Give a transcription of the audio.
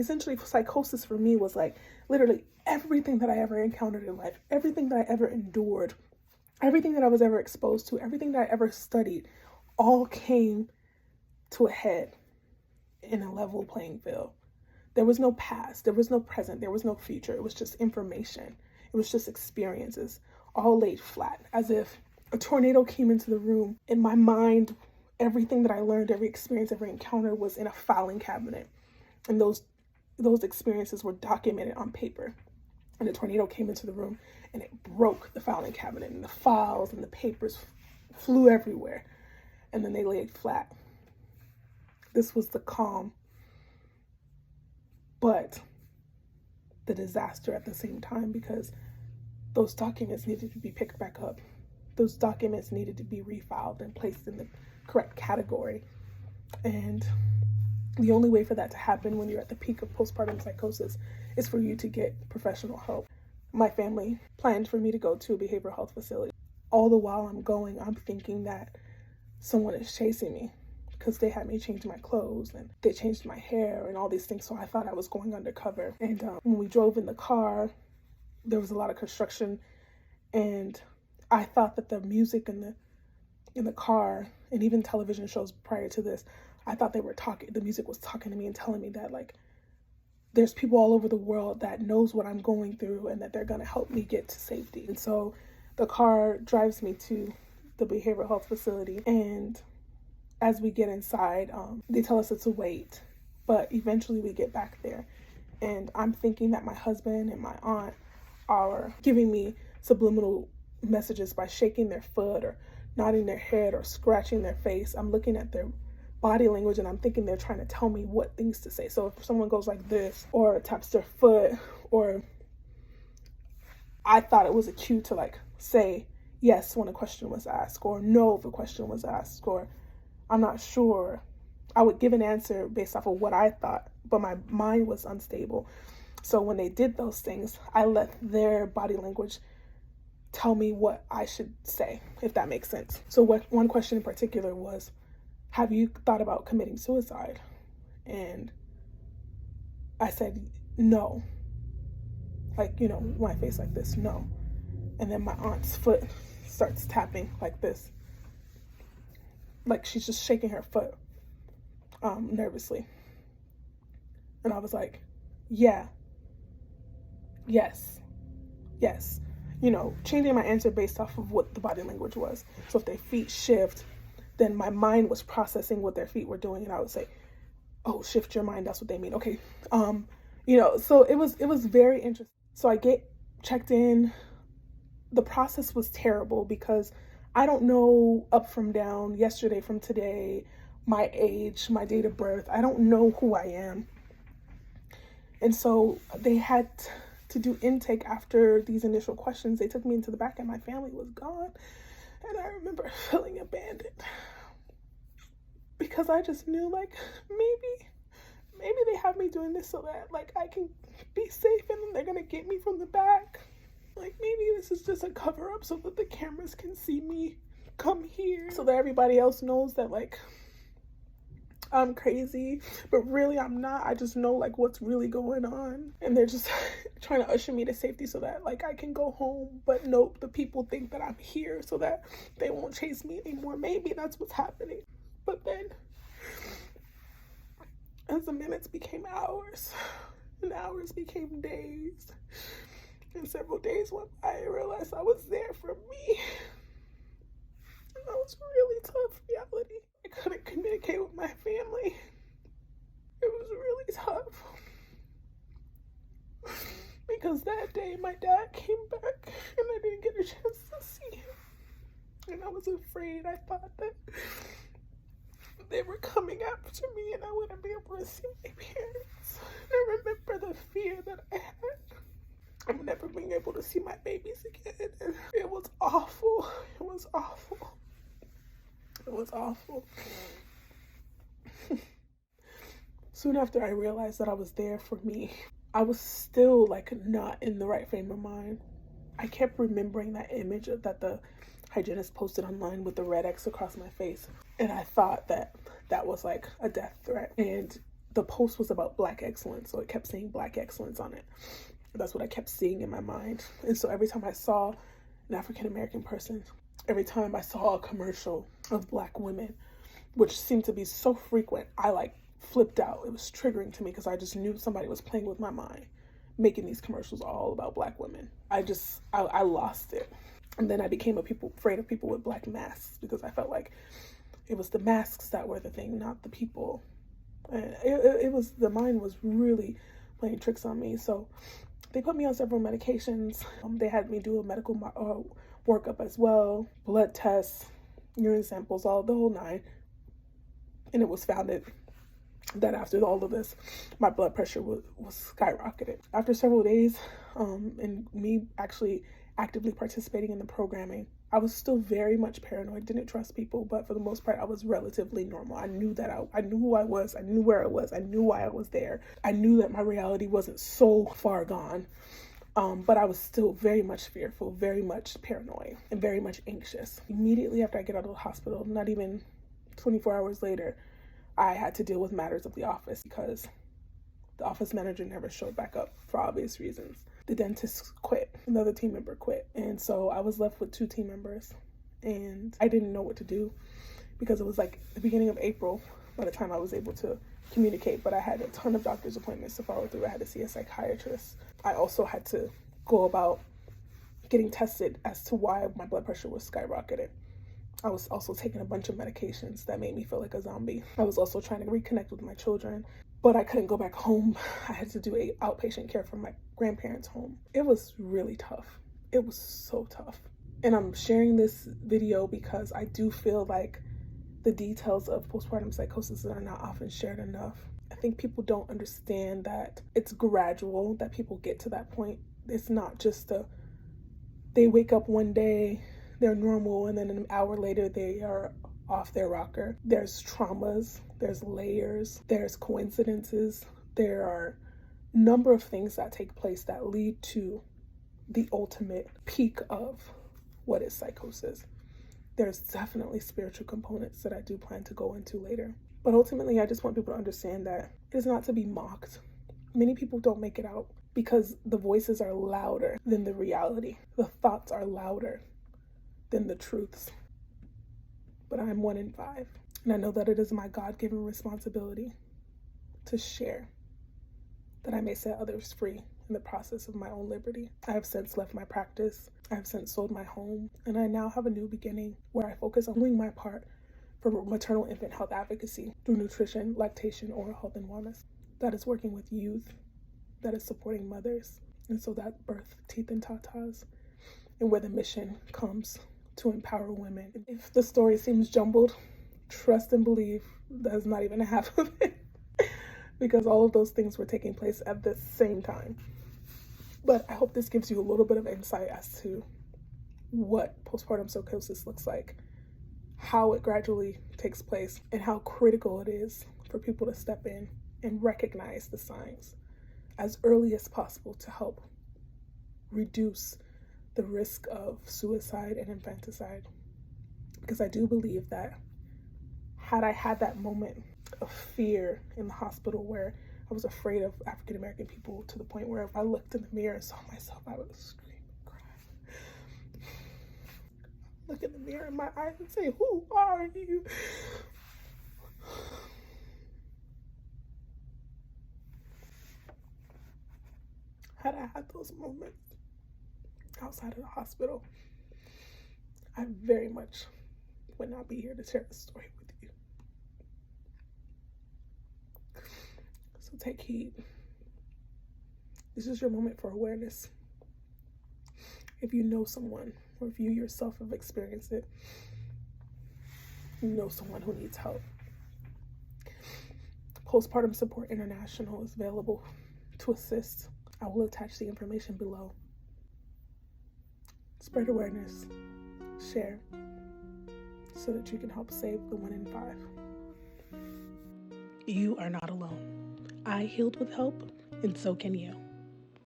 Essentially, psychosis for me was like literally everything that I ever encountered in life, everything that I ever endured, everything that I was ever exposed to, everything that I ever studied, all came to a head in a level playing field. There was no past, there was no present, there was no future. It was just information. It was just experiences, all laid flat, as if a tornado came into the room. In my mind, everything that I learned, every experience, every encounter was in a filing cabinet. And those experiences were documented on paper. And the tornado came into the room and it broke the filing cabinet, and the files and the papers flew everywhere. And then they laid flat. This was the calm, but the disaster at the same time, because those documents needed to be picked back up. Those documents needed to be refiled and placed in the correct category. And the only way for that to happen when you're at the peak of postpartum psychosis is for you to get professional help. My family planned for me to go to a behavioral health facility. All the while I'm going, I'm thinking that someone is chasing me, because they had me change my clothes and they changed my hair and all these things. So I thought I was going undercover. And when we drove in the car, there was a lot of construction, and I thought that the music in the car, and even television shows prior to this, I thought they were talking, the music was talking to me and telling me that like there's people all over the world that knows what I'm going through and that they're going to help me get to safety. And so the car drives me to the behavioral health facility, and as we get inside, they tell us it's a wait, but eventually we get back there, and I'm thinking that my husband and my aunt are giving me subliminal messages by shaking their foot or nodding their head or scratching their face. I'm looking at their body language and I'm thinking they're trying to tell me what things to say. So if someone goes like this or taps their foot, or I thought it was a cue to like say yes when a question was asked, or no if a question was asked, or I'm not sure. I would give an answer based off of what I thought, but my mind was unstable. So when they did those things, I let their body language tell me what I should say, if that makes sense. So one question in particular was, have you thought about committing suicide? And I said, no. Like, you know, my face like this, no. And then my aunt's foot starts tapping like this. Like she's just shaking her foot nervously. And I was like, yeah, yes, yes. You know, changing my answer based off of what the body language was. So if their feet shift, then my mind was processing what their feet were doing, and I would say, oh, shift your mind, that's what they mean. Okay. You know, so it was very interesting. So I get checked in. The process was terrible because I don't know up from down, yesterday from today, my age, my date of birth. I don't know who I am. And so they had to do intake after these initial questions. They took me into the back and my family was gone. And I remember feeling abandoned because I just knew like maybe they have me doing this so that like I can be safe, and then they're gonna get me from the back. Like maybe this is just a cover up so that the cameras can see me come here, so that everybody else knows that like I'm crazy, but really I'm not. I just know like what's really going on, and they're just trying to usher me to safety so that like I can go home. But nope, the people think that I'm here so that they won't chase me anymore. Maybe that's what's happening. But then as the minutes became hours and hours became days, and several days went by, I realized I was there for me. And that was really tough reality. I couldn't communicate with my family. It was really tough. Because that day my dad came back and I didn't get a chance to see him. And I was afraid. I thought that they were coming after me and I wouldn't be able to see my parents. I remember the fear that I had. I'm never being able to see my babies again. And it was awful. It was awful. It was awful. Soon after I realized that I was there for me, I was still like not in the right frame of mind. I kept remembering that image that the hygienist posted online with the red X across my face. And I thought that that was like a death threat. And the post was about Black excellence, so it kept saying Black excellence on it. That's what I kept seeing in my mind. And so every time I saw an African American person, every time I saw a commercial of Black women, which seemed to be so frequent, I like flipped out. It was triggering to me because I just knew somebody was playing with my mind, making these commercials all about Black women. I lost it. And then I became afraid of people with Black masks, because I felt like it was the masks that were the thing, not the people. And the mind was really playing tricks on me. So they put me on several medications. They had me do a medical workup as well, blood tests, urine samples, all the whole nine. And it was found that after all of this, my blood pressure was skyrocketed. After several days, and me actually actively participating in the programming, I was still very much paranoid, didn't trust people, but for the most part, I was relatively normal. I knew that I knew who I was, I knew where I was, I knew why I was there. I knew that my reality wasn't so far gone, but I was still very much fearful, very much paranoid, and very much anxious. Immediately after I get out of the hospital, not even 24 hours later, I had to deal with matters of the office because the office manager never showed back up for obvious reasons. The dentist quit, another team member quit. And so I was left with 2 team members, and I didn't know what to do because it was like the beginning of April by the time I was able to communicate, but I had a ton of doctor's appointments to follow through. I had to see a psychiatrist. I also had to go about getting tested as to why my blood pressure was skyrocketed. I was also taking a bunch of medications that made me feel like a zombie. I was also trying to reconnect with my children, but I couldn't go back home. I had to do outpatient care from my grandparents' home. It was really tough. It was so tough. And I'm sharing this video because I do feel like the details of postpartum psychosis are not often shared enough. I think people don't understand that it's gradual, that people get to that point. It's not just they wake up one day, they're normal, and then an hour later they are off their rocker. There's traumas, there's layers, there's coincidences, there are a number of things that take place that lead to the ultimate peak of what is psychosis. There's definitely spiritual components that I do plan to go into later. But ultimately, I just want people to understand that it is not to be mocked. Many people don't make it out because the voices are louder than the reality. The thoughts are louder than the truths. But I'm 1 in 5. And I know that it is my God-given responsibility to share, that I may set others free in the process of my own liberty. I have since left my practice. I have since sold my home. And I now have a new beginning where I focus on doing my part for maternal infant health advocacy through nutrition, lactation, oral health, and wellness. That is working with youth. That is supporting mothers. And so that birth, teeth, and tatas. And where the mission comes to empower women. If the story seems jumbled, trust and believe that's not even a half of it, because all of those things were taking place at the same time. But I hope this gives you a little bit of insight as to what postpartum psychosis looks like, how it gradually takes place, and how critical it is for people to step in and recognize the signs as early as possible to help reduce the risk of suicide and infanticide. Because I do believe that had I had that moment of fear in the hospital where I was afraid of African American people to the point where if I looked in the mirror and saw myself, I would scream and cry. Look in the mirror in my eyes and say, "Who are you?" Had I had those moments outside of the hospital, I very much would not be here to share the story with you. So take heed. This is your moment for awareness. If you know someone, or if you yourself have experienced it, you know someone who needs help. Postpartum Support International is available to assist. I will attach the information below. Spread awareness, share, so that you can help save the 1 in 5. You are not alone. I healed with help, and so can you.